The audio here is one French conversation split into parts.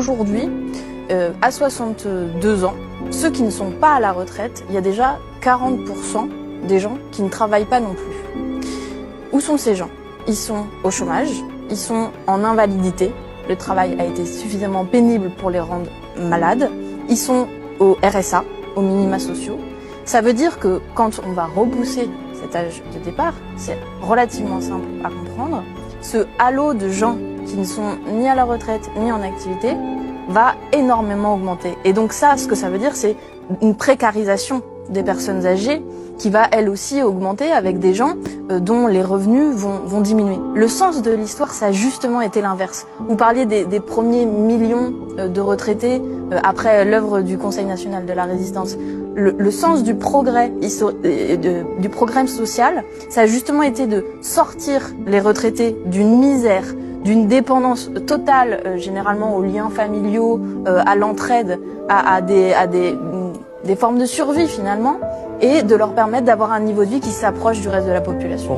Aujourd'hui, à 62 ans, ceux qui ne sont pas à la retraite, il y a déjà 40% des gens qui ne travaillent pas non plus. Où sont ces gens? Ils sont au chômage, ils sont en invalidité, le travail a été suffisamment pénible pour les rendre malades, ils sont au RSA, aux minima sociaux. Ça veut dire que quand on va repousser cet âge de départ, c'est relativement simple à comprendre, ce halo de gens qui ne sont ni à la retraite ni en activité va énormément augmenter. Et donc ça, ce que ça veut dire, c'est une précarisation des personnes âgées qui va elle aussi augmenter avec des gens dont les revenus vont diminuer. Le sens de l'histoire, ça a justement été l'inverse. Vous parliez des premiers millions de retraités après l'œuvre du Conseil national de la résistance. Le sens du progrès, du programme social, ça a justement été de sortir les retraités d'une misère, d'une dépendance totale, généralement aux liens familiaux, à l'entraide, à des formes de survie finalement, et de leur permettre d'avoir un niveau de vie qui s'approche du reste de la population.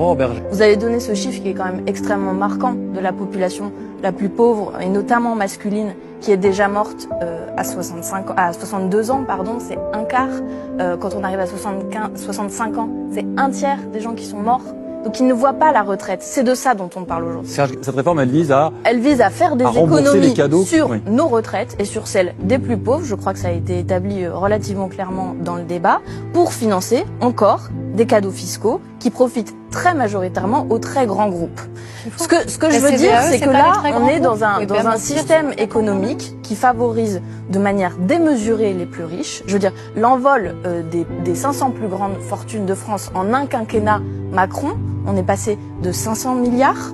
Vous avez donné ce chiffre qui est quand même extrêmement marquant de la population la plus pauvre, et notamment masculine, qui est déjà morte à 62 ans, pardon, c'est un quart. Quand on arrive à 65 ans, c'est un tiers des gens qui sont morts. Donc ils ne voient pas la retraite. C'est de ça dont on parle aujourd'hui. Serge, cette réforme, elle vise à faire des économies sur nos retraites et sur celles des plus pauvres. Je crois que ça a été établi relativement clairement dans le débat, pour financer encore des cadeaux fiscaux qui profitent très majoritairement aux très grands groupes. Ce que je veux dire, c'est que là, on est dans un système économique qui favorise de manière démesurée les plus riches. Je veux dire, l'envol des 500 plus grandes fortunes de France en un quinquennat Macron, on est passé de 500 milliards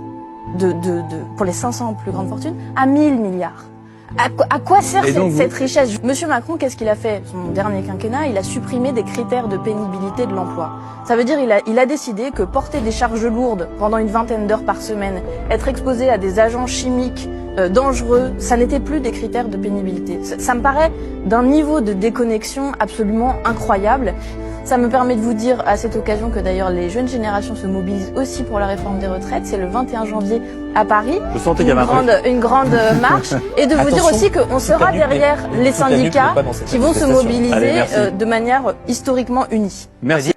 pour les 500 plus grandes fortunes à 1000 milliards. À quoi sert cette richesse? Monsieur Macron, qu'est-ce qu'il a fait son dernier quinquennat? Il a supprimé des critères de pénibilité de l'emploi. Ça veut dire il a décidé que porter des charges lourdes pendant une vingtaine d'heures par semaine, être exposé à des agents chimiques dangereux, ça n'était plus des critères de pénibilité. Ça me paraît d'un niveau de déconnexion absolument incroyable. Ça me permet de vous dire à cette occasion que d'ailleurs les jeunes générations se mobilisent aussi pour la réforme des retraites. C'est le 21 janvier à Paris, une grande marche. Et de vous dire aussi qu'on sera derrière les syndicats qui vont se mobiliser de manière historiquement unie. Merci.